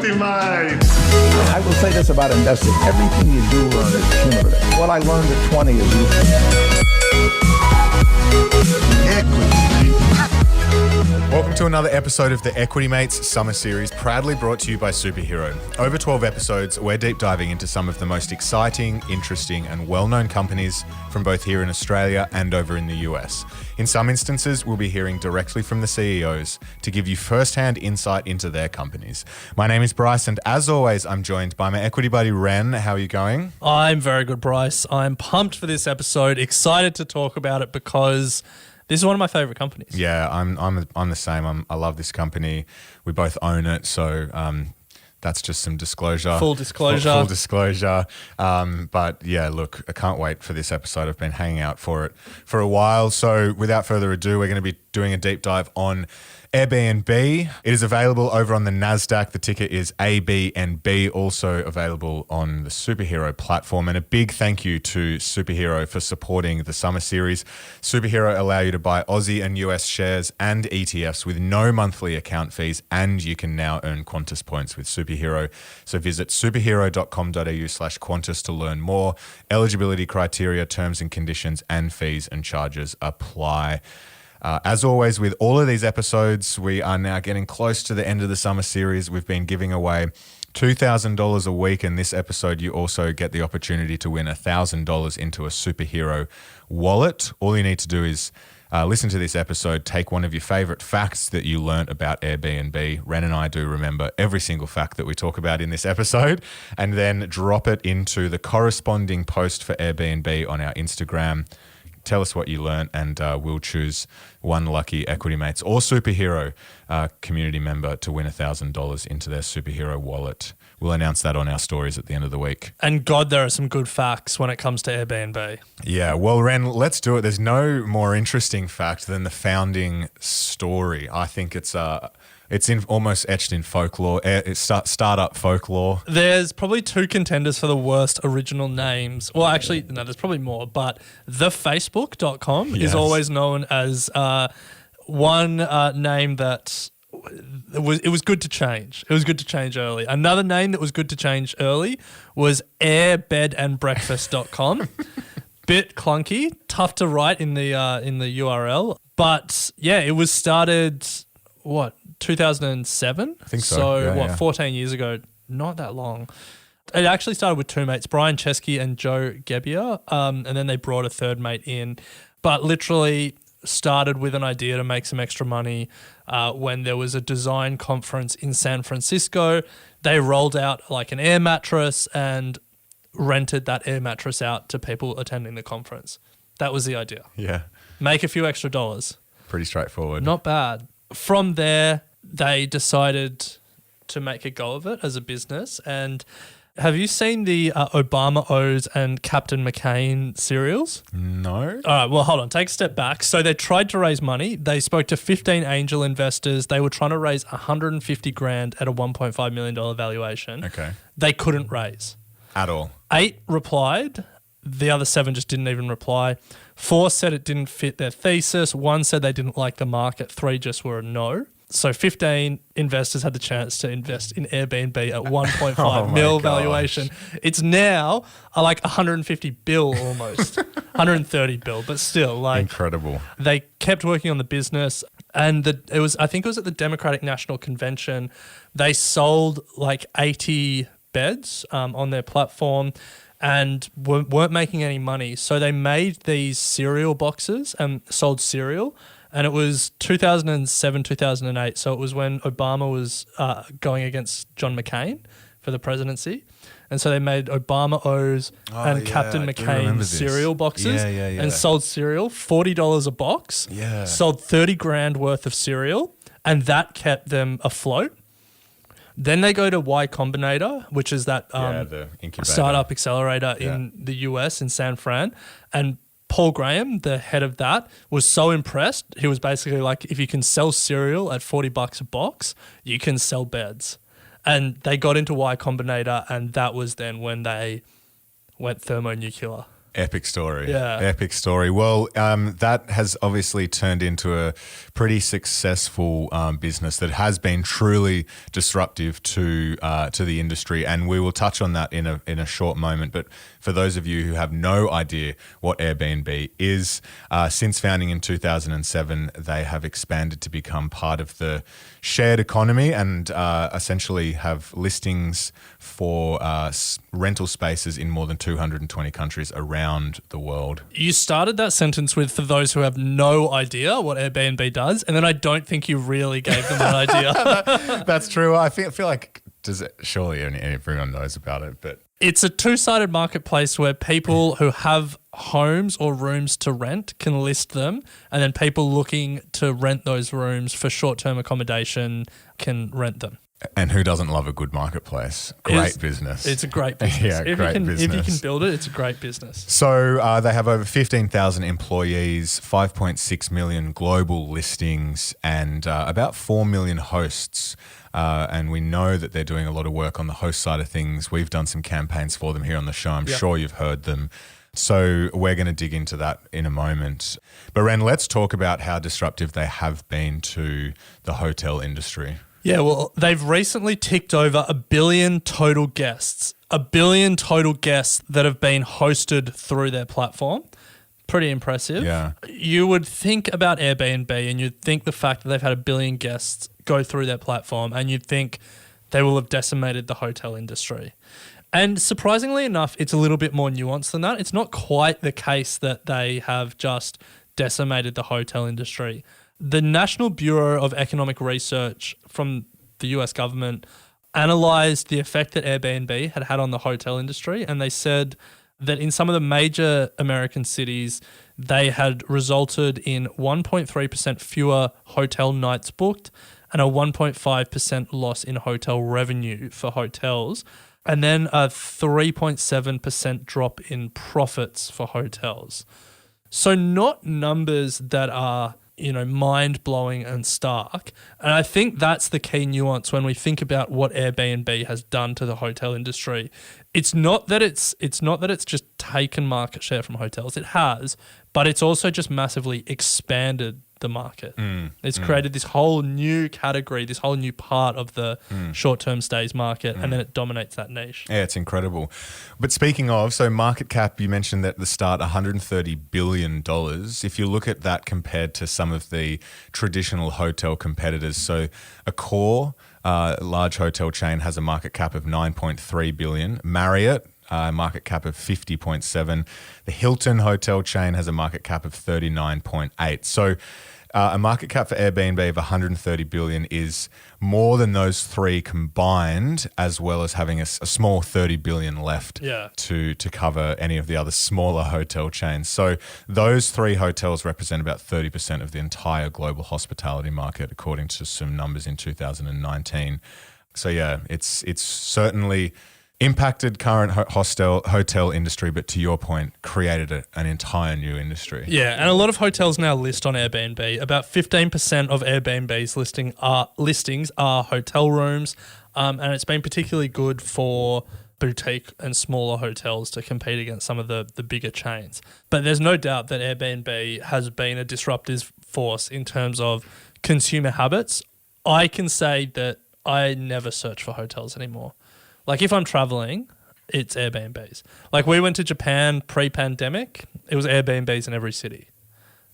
equity, mate. I will say this about investing. Everything you do learn is cumulative. What I learned at 20 is useful. Welcome to another episode of the Equity Mates Summer Series, proudly brought to you by Superhero. Over 12 episodes, we're deep diving into some of the most exciting, interesting, and well-known companies from both here in Australia and over in the US. In some instances, we'll be hearing directly from the CEOs to give you first-hand insight into their companies. My name is Bryce, and as always, I'm joined by my equity buddy, Ren. How are you going? I'm very good, Bryce. I'm pumped for this episode, excited to talk about it because this is one of my favorite companies. Yeah, I'm the same. I love this company. We both own it, so that's just some disclosure. Full disclosure. Full disclosure. But yeah, look, I can't wait for this episode. I've been hanging out for it for a while. So without further ado, we're going to be doing a deep dive on Airbnb. It is available over on the NASDAQ. The ticker is ABNB, also available on the Superhero platform. And a big thank you to Superhero for supporting the summer series. Superhero allow you to buy Aussie and US shares and ETFs with no monthly account fees, and you can now earn Qantas points with Superhero. So visit superhero.com.au/Qantas to learn more. Eligibility criteria, terms and conditions, and fees and charges apply. As always, with all of these episodes, we are now getting close to the end of the summer series. We've been giving away $2,000 a week. In this episode, you also get the opportunity to win $1,000 into a Superhero wallet. All you need to do is listen to this episode, take one of your favorite facts that you learnt about Airbnb. Ren and I do remember every single fact that we talk about in this episode, and then drop it into the corresponding post for Airbnb on our Instagram. Tell us what you learnt, and we'll choose one lucky Equity Mates or Superhero community member to win $1,000 into their Superhero wallet. We'll announce that on our stories at the end of the week. And God, there are some good facts when it comes to Airbnb. Yeah, well, Ren, let's do it. There's no more interesting fact than the founding story. I think it's almost etched in folklore. It's startup folklore. There's probably two contenders for the worst original names. Well, actually, no, there's probably more. But thefacebook.com is always known as one name that it was good to change. It was good to change early. Another name that was good to change early was airbedandbreakfast.com. Bit clunky, tough to write in the URL. But yeah, it was started, 2007? I think so. So 14 years ago, not that long. It actually started with two mates, Brian Chesky and Joe Gebbia, and then they brought a third mate in, but literally started with an idea to make some extra money when there was a design conference in San Francisco. They rolled out like an air mattress and rented that air mattress out to people attending the conference. That was the idea. Yeah. Make a few extra dollars. Pretty straightforward. Not bad. From there, they decided to make a go of it as a business. And have you seen the Obama O's and Captain McCain cereals? No. All right, well, hold on. Take a step back. So they tried to raise money. They spoke to 15 angel investors. They were trying to raise $150,000 at a $1.5 million valuation. Okay. They couldn't raise. At all. 8 replied. The other 7 just didn't even reply. 4 said it didn't fit their thesis. 1 said they didn't like the market. 3 just were a no. So 15 investors had the chance to invest in Airbnb at 1.5 mil valuation. It's now like 150 bill almost, 130 bill, but still like incredible. They kept working on the business, and I think it was at the Democratic National Convention. They sold like 80 beds on their platform and weren't making any money. So they made these cereal boxes and sold cereal. And it was 2007, 2008. So it was when Obama was going against John McCain for the presidency. And so they made Obama O's and Captain McCain cereal boxes and sold cereal, $40 a box. Yeah. Sold $30,000 worth of cereal, and that kept them afloat. Then they go to Y Combinator, which is that the incubator. startup accelerator in the US in San Fran. And Paul Graham, the head of that, was so impressed. He was basically like, if you can sell cereal at $40 a box, you can sell beds. And they got into Y Combinator, and that was then when they went thermonuclear. Epic story. Yeah. Epic story. Well, that has obviously turned into a pretty successful business that has been truly disruptive to the industry, and we will touch on that in a short moment. But for those of you who have no idea what Airbnb is, since founding in 2007, they have expanded to become part of the shared economy and essentially have listings for rental spaces in more than 220 countries around the world. You started that sentence with, for those who have no idea what Airbnb does, and then I don't think you really gave them an idea. That's true. I feel like surely everyone knows about it, but it's a two-sided marketplace where people who have homes or rooms to rent can list them, and then people looking to rent those rooms for short-term accommodation can rent them. And who doesn't love a good marketplace? Great business. It's a great business. Yeah, If you can build it, it's a great business. So they have over 15,000 employees, 5.6 million global listings, and about 4 million hosts. And we know that they're doing a lot of work on the host side of things. We've done some campaigns for them here on the show. I'm sure you've heard them. So we're going to dig into that in a moment. But Ren, let's talk about how disruptive they have been to the hotel industry. Yeah, well, they've recently ticked over 1 billion total guests. 1 billion total guests that have been hosted through their platform. Pretty impressive. Yeah. You would think about Airbnb and you'd think the fact that they've had 1 billion guests go through their platform, and you'd think they will have decimated the hotel industry. And surprisingly enough, it's a little bit more nuanced than that. It's not quite the case that they have just decimated the hotel industry. The National Bureau of Economic Research from the US government analysed the effect that Airbnb had on the hotel industry, and they said that in some of the major American cities, they had resulted in 1.3% fewer hotel nights booked and a 1.5% loss in hotel revenue for hotels, and then a 3.7% drop in profits for hotels. So not numbers that are mind-blowing and stark. And I think that's the key nuance when we think about what Airbnb has done to the hotel industry. It's not that it's just taken market share from hotels. It has, but it's also just massively expanded the market. It's created this whole new category, this whole new part of the short-term stays market, and then it dominates that niche. Yeah, it's incredible. But speaking of, so market cap, you mentioned that at the start, $130 billion. If you look at that compared to some of the traditional hotel competitors, so Accor, large hotel chain, has a market cap of $9.3 billion. Marriott, market cap of 50.7. The Hilton hotel chain has a market cap of 39.8. So a market cap for Airbnb of 130 billion is more than those three combined, as well as having a small 30 billion left to cover any of the other smaller hotel chains. So those three hotels represent about 30% of the entire global hospitality market, according to some numbers in 2019. So yeah, it's certainly impacted current hotel industry, but to your point, created an entire new industry. Yeah, and a lot of hotels now list on Airbnb. About 15% of Airbnb's listings are hotel rooms, and it's been particularly good for boutique and smaller hotels to compete against some of the bigger chains. But there's no doubt that Airbnb has been a disruptive force in terms of consumer habits. I can say that I never search for hotels anymore. Like if I'm traveling, it's Airbnbs. Like we went to Japan pre-pandemic, it was Airbnbs in every city.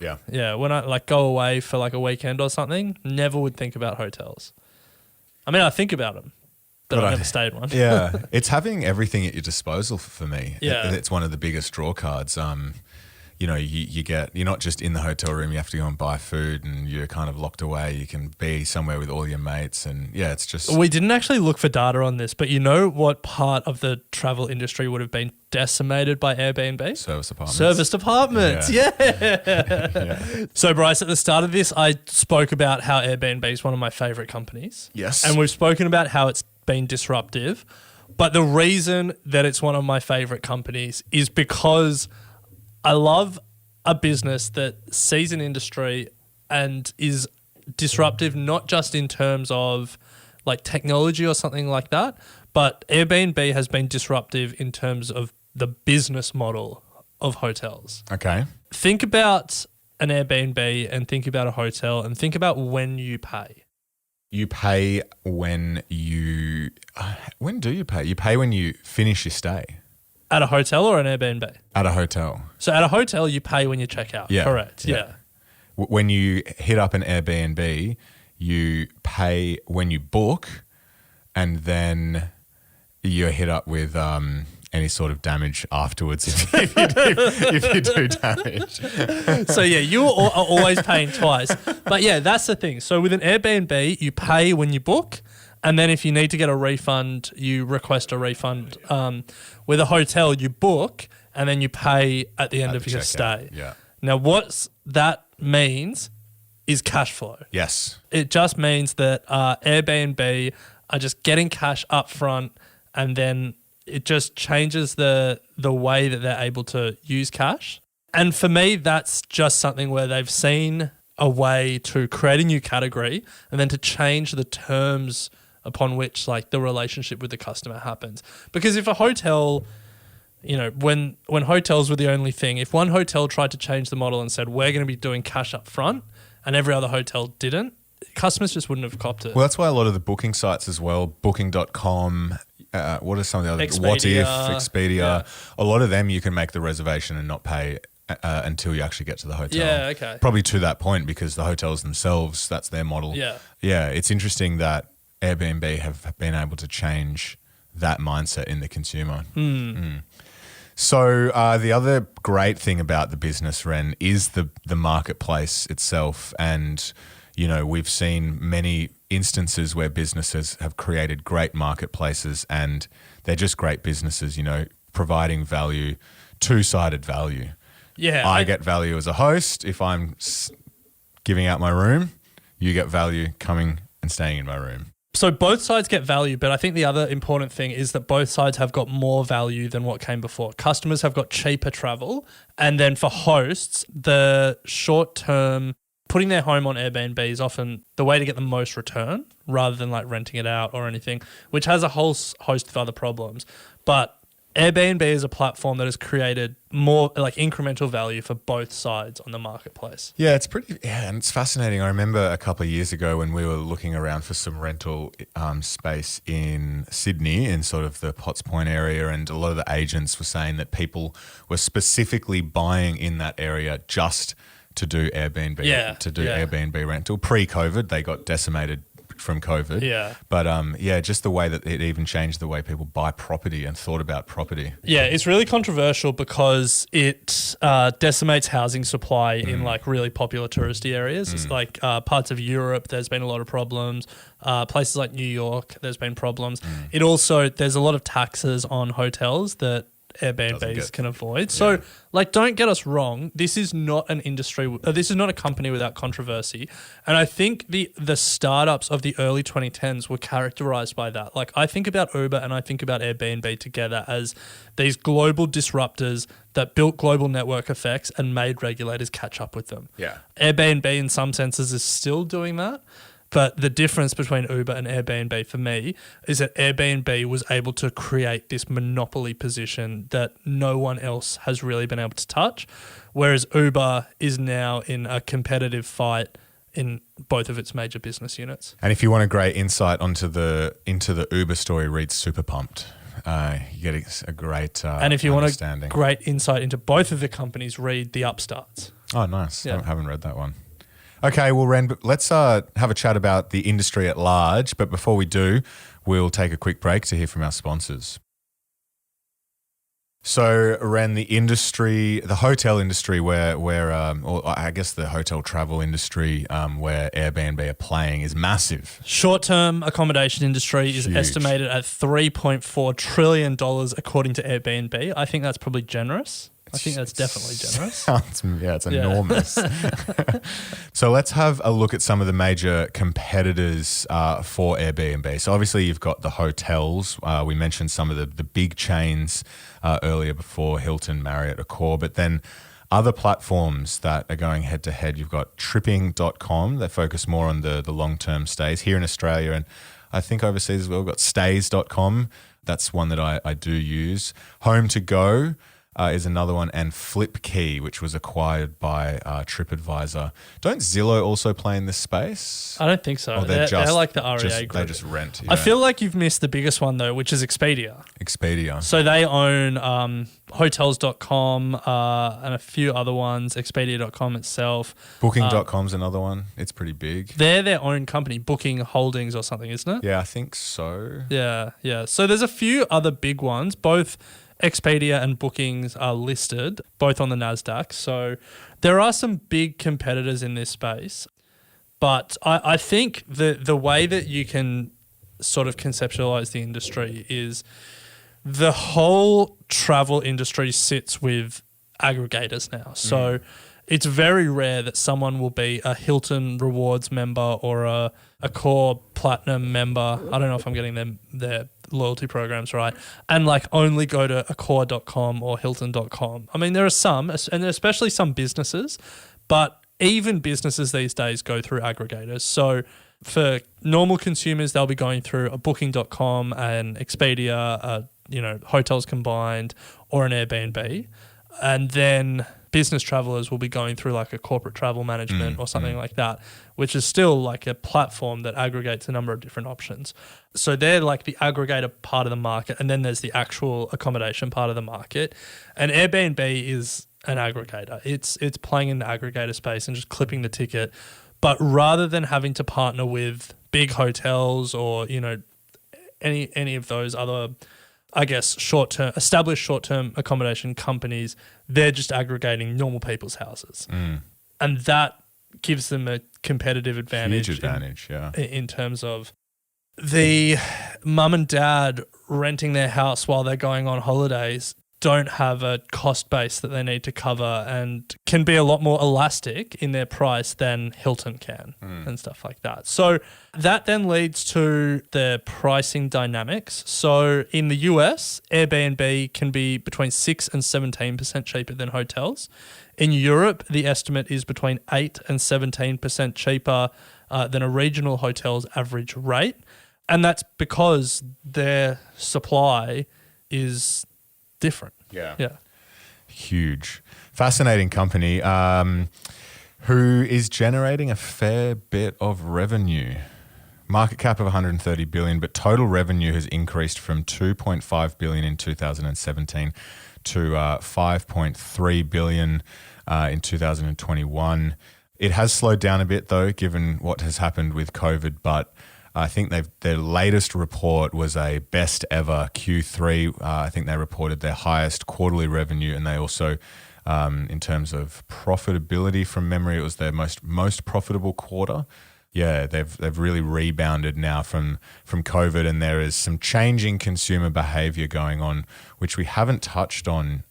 Yeah. Yeah, when I go away for like a weekend or something, never would think about hotels. I mean, I think about them, but I never stayed one. Yeah, it's having everything at your disposal for me. Yeah. It's one of the biggest draw cards. You're not just in the hotel room, you have to go and buy food and you're kind of locked away. You can be somewhere with all your mates and yeah, it's just... We didn't actually look for data on this, but you know what part of the travel industry would have been decimated by Airbnb? Service apartments. Service apartments, yeah. So Bryce, at the start of this, I spoke about how Airbnb is one of my favourite companies. Yes. And we've spoken about how it's been disruptive. But the reason that it's one of my favourite companies is because I love a business that sees an industry and is disruptive, not just in terms of like technology or something like that, but Airbnb has been disruptive in terms of the business model of hotels. Okay. Think about an Airbnb and think about a hotel and think about when you pay. You pay when you... when do you pay? You pay when you finish your stay. At a hotel or an Airbnb? At a hotel. So at a hotel, you pay when you check out. Yeah. Correct. Yeah. Yeah. When you hit up an Airbnb, you pay when you book, and then you hit up with any sort of damage afterwards if you do damage. So yeah, you are always paying twice. But yeah, that's the thing. So with an Airbnb, you pay when you book, and then if you need to get a refund, you request a refund. With a hotel, you book, and then you pay at the end of your stay. Yeah. Now, what that means is cash flow. Yes. It just means that Airbnb are just getting cash up front, and then it just changes the way that they're able to use cash. And for me, that's just something where they've seen a way to create a new category and then to change the terms upon which like the relationship with the customer happens. Because if a hotel, you know, when hotels were the only thing, if one hotel tried to change the model and said, we're going to be doing cash up front and every other hotel didn't, customers just wouldn't have copped it. Well, that's why a lot of the booking sites as well, booking.com, what are some of the other? Expedia. What If, Expedia. Yeah. A lot of them you can make the reservation and not pay until you actually get to the hotel. Yeah, okay. Probably to that point because the hotels themselves, that's their model. Yeah. Yeah, it's interesting that Airbnb have been able to change that mindset in the consumer. So the other great thing about the business, Ren, is the marketplace itself. And, you know, we've seen many instances where businesses have created great marketplaces and they're just great businesses, you know, providing value, two-sided value. Yeah. I get value as a host if I'm giving out my room. You get value coming and staying in my room. So both sides get value, but I think the other important thing is that both sides have got more value than what came before. Customers have got cheaper travel, and then for hosts, the short-term putting their home on Airbnb is often the way to get the most return rather than like renting it out or anything, which has a whole host of other problems. But Airbnb is a platform that has created more like incremental value for both sides on the marketplace. Yeah, and it's fascinating. I remember a couple of years ago when we were looking around for some rental space in Sydney in sort of the Potts Point area, and a lot of the agents were saying that people were specifically buying in that area just to do Airbnb, Airbnb rental. Pre-COVID, they got decimated from COVID. Yeah. But just the way that it even changed the way people buy property and thought about property. Yeah, it's really controversial because it decimates housing supply in like really popular touristy areas. It's like parts of Europe, there's been a lot of problems. Places like New York, there's been problems. It also, there's a lot of taxes on hotels that Airbnbs can avoid. So, like, don't get us wrong. This is not an industry. This is not a company without controversy. And I think the startups of the early 2010s were characterized by that. Like, I think about Uber and I think about Airbnb together as these global disruptors that built global network effects and made regulators catch up with them. Yeah. Airbnb, in some senses, is still doing that. But the difference between Uber and Airbnb for me is that Airbnb was able to create this monopoly position that no one else has really been able to touch, whereas Uber is now in a competitive fight in both of its major business units. And if you want a great insight into the Uber story, read Super Pumped. You get a great and if you want understanding. a great insight into both of the companies, read The Upstarts. Oh, nice. Yeah. I haven't read that one. Okay, well, Ren, let's have a chat about the industry at large. But before we do, we'll take a quick break to hear from our sponsors. So, Ren, the hotel industry or I guess the hotel travel industry where Airbnb are playing is massive. Short-term accommodation industry is estimated at $3.4 trillion according to Airbnb. I think that's probably generous. I think that's definitely generous. It's enormous. So let's have a look at some of the major competitors for Airbnb. So obviously you've got the hotels. We mentioned some of the big chains earlier before, Hilton, Marriott, Accor, but then other platforms that are going head to head. You've got tripping.com. They focus more on the long-term stays here in Australia, and I think overseas as well. We've got stays.com. That's one that I do use. Home to Go. is another one, and Flipkey, which was acquired by TripAdvisor. Don't Zillow also play in this space? I don't think so. Or they're like the REA group. They just rent. I feel like you've missed the biggest one though, which is Expedia. Expedia. So they own hotels.com and a few other ones, Expedia.com itself. Booking.com's another one. It's pretty big. They're their own company, Booking Holdings or something, isn't it? Yeah, I think so. Yeah. So there's a few other big ones. Both Expedia and Bookings are listed, both on the NASDAQ. So there are some big competitors in this space. But I think the way that you can sort of conceptualize the industry is the whole travel industry sits with aggregators now. So it's very rare that someone will be a Hilton Rewards member or a Core Platinum member. I don't know if I'm getting their loyalty programs right, and like only go to Accor.com or Hilton.com. I mean, there are some, and especially some businesses, but even businesses these days go through aggregators. So for normal consumers, they'll be going through a Booking.com and Expedia, hotels combined, or an Airbnb. And then business travelers will be going through like a corporate travel management or something like that, which is still like a platform that aggregates a number of different options. So they're like the aggregator part of the market, and then there's the actual accommodation part of the market. And Airbnb is an aggregator. It's playing in the aggregator space and just clipping the ticket. But rather than having to partner with big hotels or, any of those other, I guess, established short-term accommodation companies, they're just aggregating normal people's houses. And that gives them a competitive advantage. Huge advantage, in terms of the mum and dad renting their house while they're going on holidays don't have a cost base that they need to cover and can be a lot more elastic in their price than Hilton can and stuff like that. So that then leads to the pricing dynamics. So in the US, Airbnb can be between 6 and 17% cheaper than hotels. In Europe, the estimate is between 8 and 17% cheaper than a regional hotel's average rate. And that's because their supply is different. Yeah. Huge. Fascinating company who is generating a fair bit of revenue. Market cap of 130 billion, but total revenue has increased from 2.5 billion in 2017 to 5.3 billion in 2021. It has slowed down a bit though, given what has happened with COVID, but I think their latest report was a best ever Q3. I think they reported their highest quarterly revenue, and they also, in terms of profitability from memory, it was their most profitable quarter. Yeah, they've really rebounded now from COVID, and there is some changing consumer behavior going on, which we haven't touched on,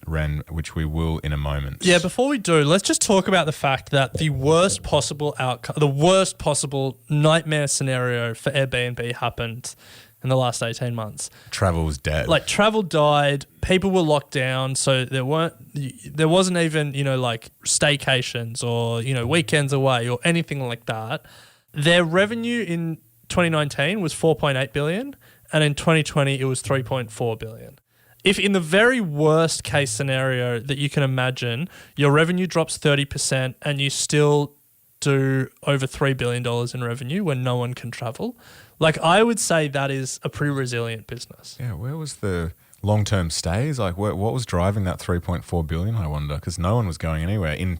Ren, which we will in a moment. Yeah, before we do, let's just talk about the fact that the worst possible outcome, the worst possible nightmare scenario for Airbnb happened in the last 18 months. Travel was dead. Like travel died, people were locked down, so there wasn't even, like staycations or, weekends away or anything like that. Their revenue in 2019 was 4.8 billion, and in 2020 it was 3.4 billion. If in the very worst case scenario that you can imagine, your revenue drops 30% and you still do over $3 billion in revenue when no one can travel, like I would say that is a pretty resilient business. Yeah, where was the long-term stays? Like what was driving that 3.4 billion, I wonder? Because no one was going anywhere. In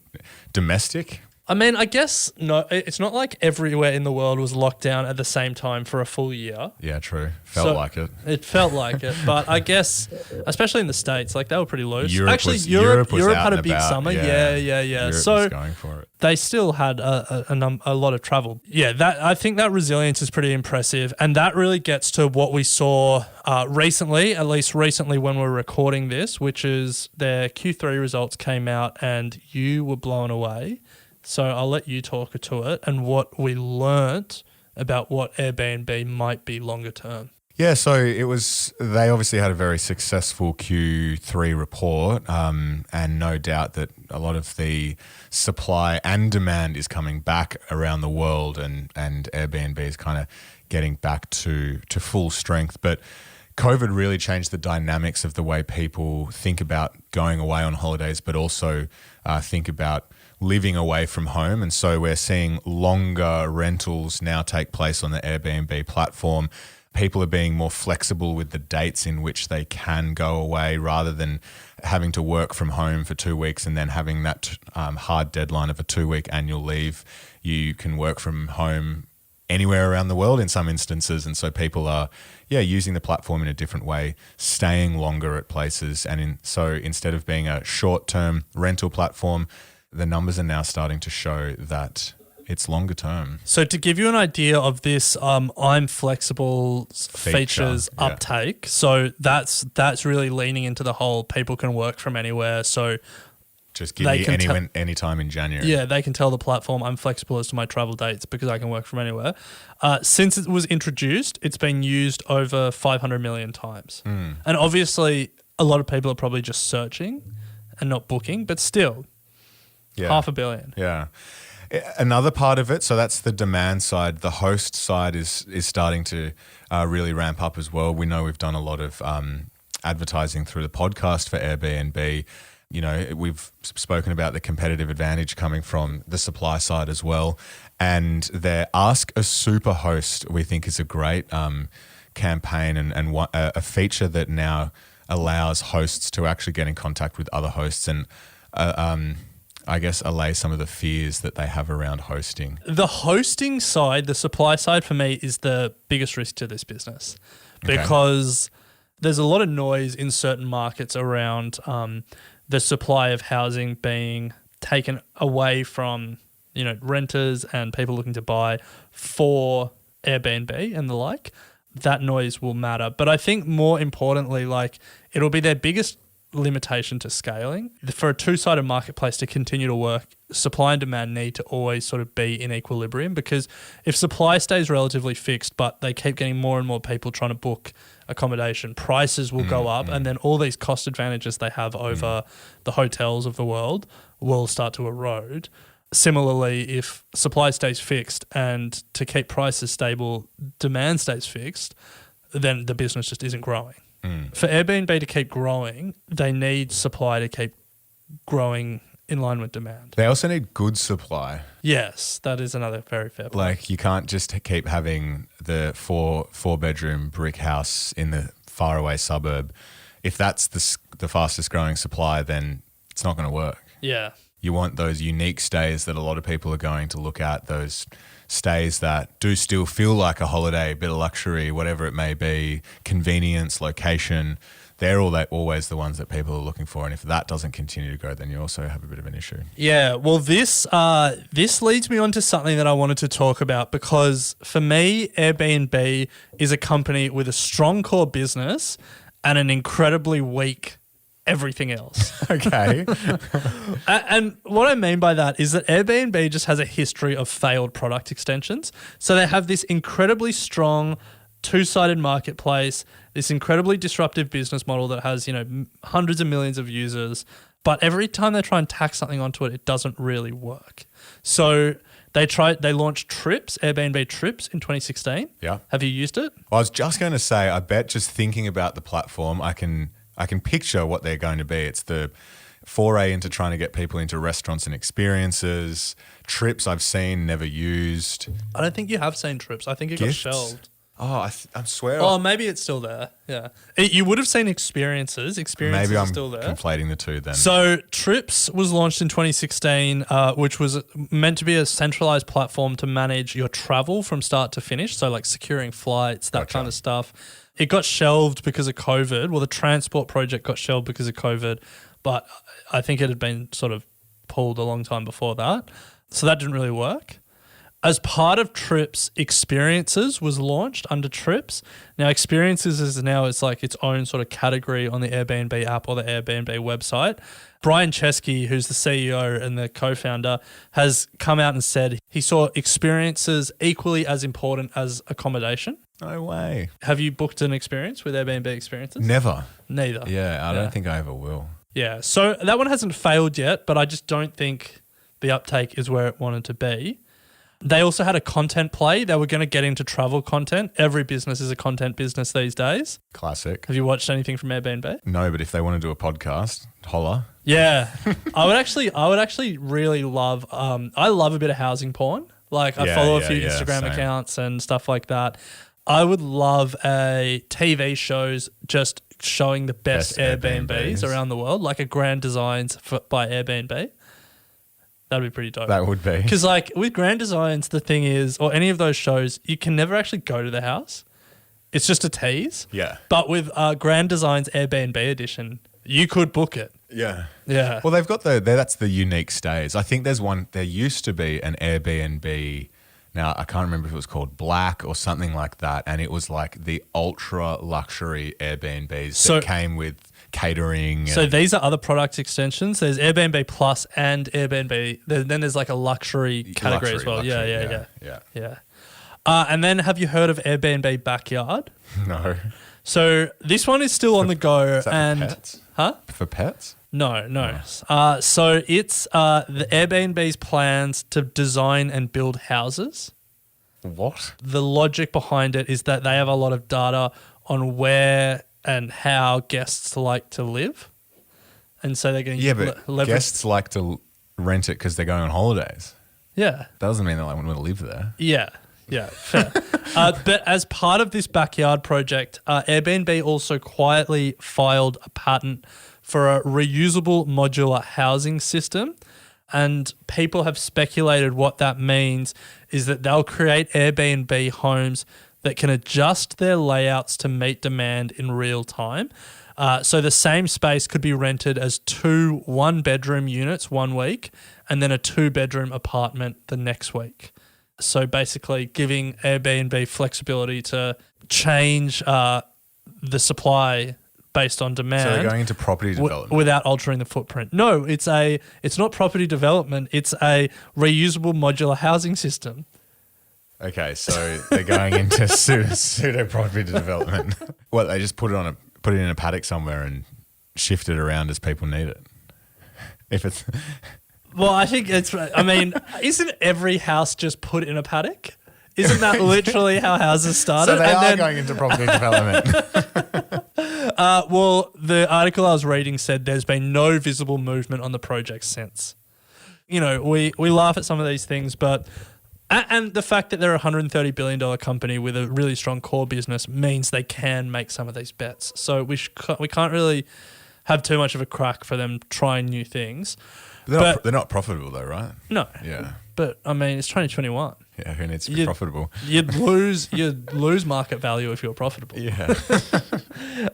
domestic? I mean, I guess no. It's not like everywhere in the world was locked down at the same time for a full year. Yeah, true. Felt like it. It felt like it, but I guess, especially in the States, like they were pretty loose. Europe had a big summer. Yeah. Europe So was going for it. They still had a lot of travel. Yeah, I think that resilience is pretty impressive, and that really gets to what we saw recently, at least recently when we're recording this, which is their Q3 results came out, and you were blown away. So I'll let you talk to it and what we learnt about what Airbnb might be longer term. Yeah, so they obviously had a very successful Q3 report, and no doubt that a lot of the supply and demand is coming back around the world, and Airbnb is kind of getting back to full strength. But COVID really changed the dynamics of the way people think about going away on holidays, but also think about living away from home. And so we're seeing longer rentals now take place on the Airbnb platform. People are being more flexible with the dates in which they can go away rather than having to work from home for 2 weeks and then having that hard deadline of a 2-week annual leave. You can work from home anywhere around the world in some instances. And so people are, using the platform in a different way, staying longer at places. And so instead of being a short-term rental platform, the numbers are now starting to show that it's longer term. So to give you an idea of this, I'm flexible features uptake. So that's really leaning into the whole people can work from anywhere. So just give me any time in January. Yeah, they can tell the platform I'm flexible as to my travel dates because I can work from anywhere. Since it was introduced, it's been used over 500 million times. And obviously, a lot of people are probably just searching and not booking, but still, 500 million. Yeah. Another part of it, so that's the demand side. The host side is starting to really ramp up as well. We know we've done a lot of advertising through the podcast for Airbnb. You know, we've spoken about the competitive advantage coming from the supply side as well. And their Ask a Super Host, we think, is a great campaign and a feature that now allows hosts to actually get in contact with other hosts and I guess allay some of the fears that they have around hosting. The hosting side, the supply side for me is the biggest risk to this business because there's a lot of noise in certain markets around the supply of housing being taken away from, renters and people looking to buy for Airbnb and the like. That noise will matter. But I think more importantly, it'll be their biggest limitation to scaling. For a two-sided marketplace to continue to work, supply and demand need to always sort of be in equilibrium, because if supply stays relatively fixed but they keep getting more and more people trying to book accommodation, prices will go up, and then all these cost advantages they have over the hotels of the world will start to erode. Similarly, if supply stays fixed and to keep prices stable, demand stays fixed, then the business just isn't growing. For Airbnb to keep growing, they need supply to keep growing in line with demand. They also need good supply. Yes, that is another very fair point. Like, you can't just keep having the four-bedroom brick house in the faraway suburb. If that's the fastest growing supply, then it's not going to work. Yeah. You want those unique stays that a lot of people are going to look at, those stays that do still feel like a holiday, a bit of luxury, whatever it may be, convenience, location. They're always the ones that people are looking for. And if that doesn't continue to grow, then you also have a bit of an issue. Yeah, well, this leads me on to something that I wanted to talk about, because for me, Airbnb is a company with a strong core business and an incredibly weak everything else. Okay. And what I mean by that is that Airbnb just has a history of failed product extensions. So they have this incredibly strong two-sided marketplace, this incredibly disruptive business model that has, hundreds of millions of users, but every time they try and tack something onto it, it doesn't really work. So they launched Trips, Airbnb Trips in 2016. Yeah. Have you used it? I was just going to say, I bet just thinking about the platform, I can picture what they're going to be. It's the foray into trying to get people into restaurants and experiences. Trips I've seen, never used. I don't think you have seen Trips. I think it got shelved. Oh, I swear. Oh, maybe it's still there. Yeah. You would have seen Experiences. Experiences maybe are still there. Maybe I'm conflating the two then. So Trips was launched in 2016, which was meant to be a centralized platform to manage your travel from start to finish. So like securing flights, that kind of stuff. It got shelved because of COVID. Well, the transport project got shelved because of COVID, but I think it had been sort of pulled a long time before that. So that didn't really work. As part of Trips, Experiences was launched under Trips. Now, Experiences it's like its own sort of category on the Airbnb app or the Airbnb website. Brian Chesky, who's the CEO and the co-founder, has come out and said he saw experiences equally as important as accommodation. No way. Have you booked an experience with Airbnb Experiences? Never. Neither. Yeah, I don't think I ever will. Yeah, so that one hasn't failed yet, but I just don't think the uptake is where it wanted to be. They also had a content play. They were going to get into travel content. Every business is a content business these days. Classic. Have you watched anything from Airbnb? No, but if they want to do a podcast, holla. Yeah. I would actually really love, I love a bit of housing porn. Like I follow a few Instagram same. accounts and stuff like that. I would love a TV shows just showing the best Airbnbs around the world, like a Grand Designs by Airbnb. That'd be pretty dope. That would be. Because like with Grand Designs, the thing is, or any of those shows, you can never actually go to the house. It's just a tease. Yeah. But with Grand Designs Airbnb edition, you could book it. Yeah. Yeah. Well, they've got that's the unique stays. I think there used to be an Airbnb. Now, I can't remember if it was called Black or something like that. And it was like the ultra luxury Airbnbs that came with catering. So these are other product extensions. There's Airbnb Plus and Airbnb. Then there's like a luxury category as well. Yeah. And then have you heard of Airbnb Backyard? No. So this one is still on the go. Is that for pets? Huh? For pets? No. So it's the Airbnb's plans to design and build houses. What? The logic behind it is that they have a lot of data on where and how guests like to live. And so they're going to leverage. Guests like to rent it because they're going on holidays. Yeah. Doesn't mean they like want to live there. Yeah, fair. But as part of this backyard project, Airbnb also quietly filed a patent for a reusable modular housing system. And people have speculated what that means is that they'll create Airbnb homes that can adjust their layouts to meet demand in real time. So the same space could be rented as 2 one-bedroom units one week and then a 2-bedroom apartment the next week. So basically giving Airbnb flexibility to change the supply based on demand. So they're going into property development. Without altering the footprint. No, it's not property development. It's a reusable modular housing system. Okay, so they're going into pseudo property development. What, they just put it in a paddock somewhere and shift it around as people need it? If it's Well, I think isn't every house just put in a paddock? Isn't that literally how houses started? So they are going into property development. Well, the article I was reading said there's been no visible movement on the project since. You know, we laugh at some of these things, but and the fact that they're a $130 billion company with a really strong core business means they can make some of these bets. So we can't really have too much of a crack for them trying new things. But they're not profitable though, right? No. Yeah. But I mean, it's 2021. Yeah, who needs to be profitable? You'd lose market value if you're profitable. Yeah.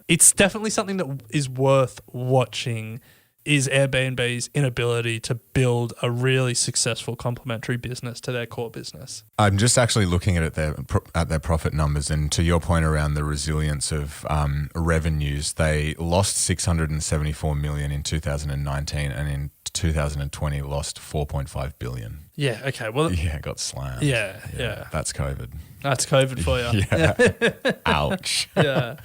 It's definitely something that is worth watching, is Airbnb's inability to build a really successful complementary business to their core business. I'm just actually looking at their profit numbers, and to your point around the resilience of revenues, they lost $674 million in 2019, and in 2020 lost $4.5 billion. Yeah. Okay. Well. Yeah, got slammed. Yeah. That's COVID. That's COVID for you. Yeah. Ouch. Yeah.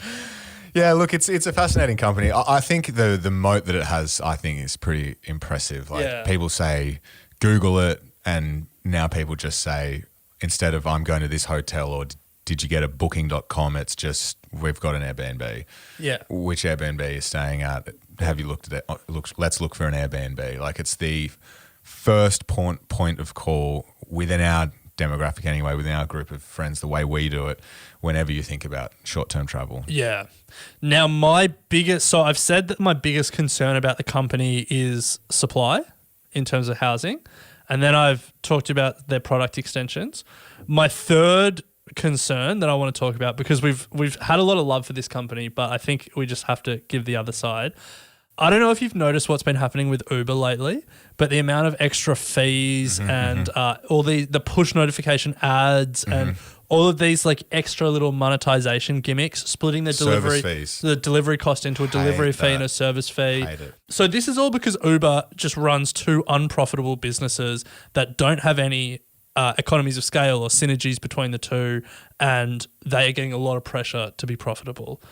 Yeah, look, it's a fascinating company. I think the moat that it has, I think, is pretty impressive. Like people say, Google it, and now people just say, instead of I'm going to this hotel or did you get a booking.com, it's just we've got an Airbnb. Yeah. Which Airbnb is staying at? Have you looked at it? Let's look for an Airbnb. Like it's the first point of call within our demographic anyway, within our group of friends, the way we do it whenever you think about short-term travel. Yeah. Now so I've said that my biggest concern about the company is supply in terms of housing. And then I've talked about their product extensions. My third concern that I want to talk about, because we've had a lot of love for this company, but I think we just have to give the other side. I don't know if you've noticed what's been happening with Uber lately, but the amount of extra fees and all the push notification ads and all of these like extra little monetization gimmicks, splitting the delivery cost into a delivery fee and a service fee. So this is all because Uber just runs 2 unprofitable businesses that don't have any economies of scale or synergies between the two, and they are getting a lot of pressure to be profitable.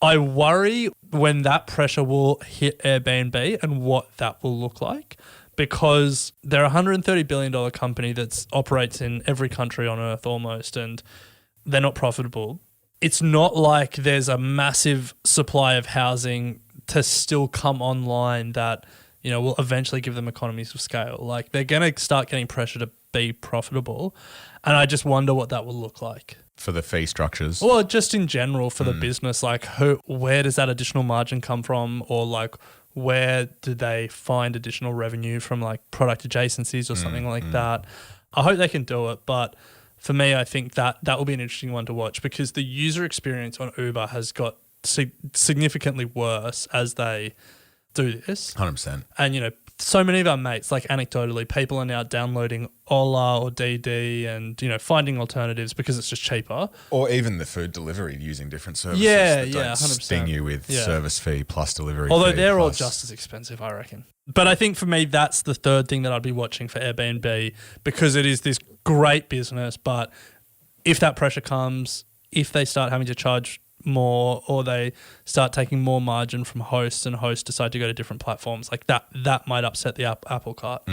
I worry when that pressure will hit Airbnb and what that will look like, because they're a $130 billion company that operates in every country on earth almost, and they're not profitable. It's not like there's a massive supply of housing to still come online that, you know, will eventually give them economies of scale. Like, they're going to start getting pressure to be profitable. And I just wonder what that will look like. For the fee structures? Well, just in general for the business, like where does that additional margin come from? Or like, where do they find additional revenue from, like product adjacencies or something like that? I hope they can do it. But for me, I think that will be an interesting one to watch, because the user experience on Uber has got significantly worse as they do this. 100%. And, you know, so many of our mates, like anecdotally, people are now downloading Ola or DD and, you know, finding alternatives because it's just cheaper. Or even the food delivery using different services that don't 100%. sting you with service fee plus delivery Although fee. they're all just as expensive, I reckon. But I think for me, that's the third thing that I'd be watching for Airbnb, because it is this great business. But if that pressure comes, if they start having to charge more, or they start taking more margin from hosts and hosts decide to go to different platforms, like that might upset the apple cart.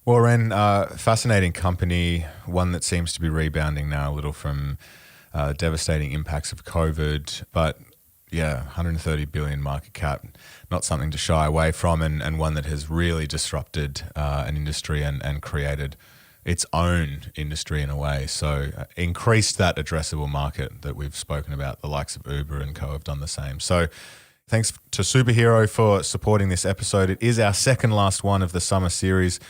Well, Ren, fascinating company, one that seems to be rebounding now a little from devastating impacts of COVID, but yeah, 130 billion market cap, not something to shy away from, and one that has really disrupted an industry and created its own industry in a way. So increased that addressable market that we've spoken about. The likes of Uber and Co have done the same. So thanks to Superhero for supporting this episode. It is our second last one of the summer series.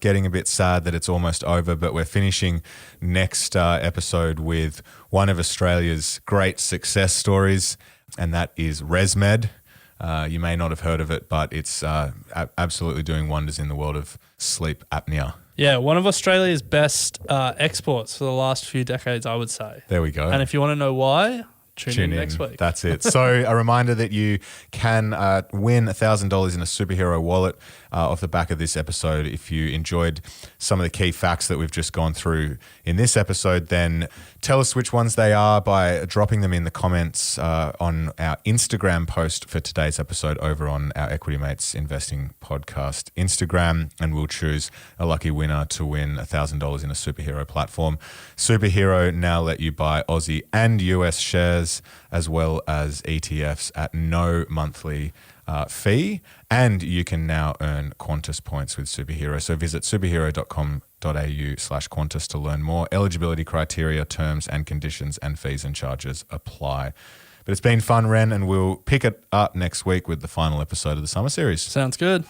Getting a bit sad that it's almost over, but we're finishing next episode with one of Australia's great success stories, and that is ResMed. You may not have heard of it, but it's absolutely doing wonders in the world of sleep apnea. Yeah, one of Australia's best exports for the last few decades, I would say. There we go. And if you want to know why, tune in next week. That's it. So a reminder that you can win $1,000 in a Superhero wallet off the back of this episode. If you enjoyed some of the key facts that we've just gone through in this episode, then tell us which ones they are by dropping them in the comments on our Instagram post for today's episode over on our Equity Mates Investing Podcast Instagram, and we'll choose a lucky winner to win $1,000 in a Superhero platform. Superhero now let you buy Aussie and US shares as well as ETFs at no monthly fee, and you can now earn Qantas points with Superhero. So visit superhero.com.au/Qantas to learn more. Eligibility criteria, terms and conditions, and fees and charges apply. But it's been fun, Ren, and we'll pick it up next week with the final episode of the summer series. Sounds good.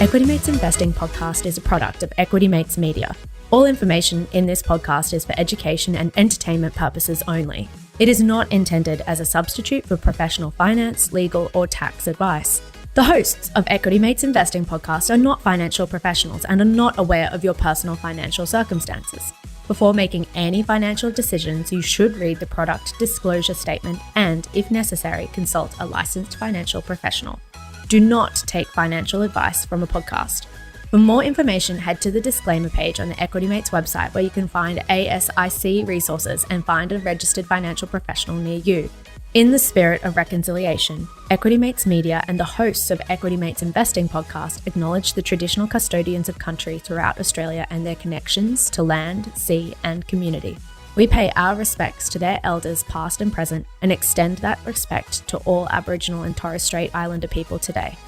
Equity Mates Investing Podcast is a product of Equity Mates Media. All information in this podcast is for education and entertainment purposes only. It is not intended as a substitute for professional finance, legal, or tax advice. The hosts of Equity Mates Investing Podcast are not financial professionals and are not aware of your personal financial circumstances. Before making any financial decisions, you should read the product disclosure statement and, if necessary, consult a licensed financial professional. Do not take financial advice from a podcast. For more information, head to the disclaimer page on the Equity Mates website, where you can find ASIC resources and find a registered financial professional near you. In the spirit of reconciliation, Equity Mates Media and the hosts of Equity Mates Investing Podcast acknowledge the traditional custodians of country throughout Australia and their connections to land, sea, and community. We pay our respects to their elders past and present, and extend that respect to all Aboriginal and Torres Strait Islander people today.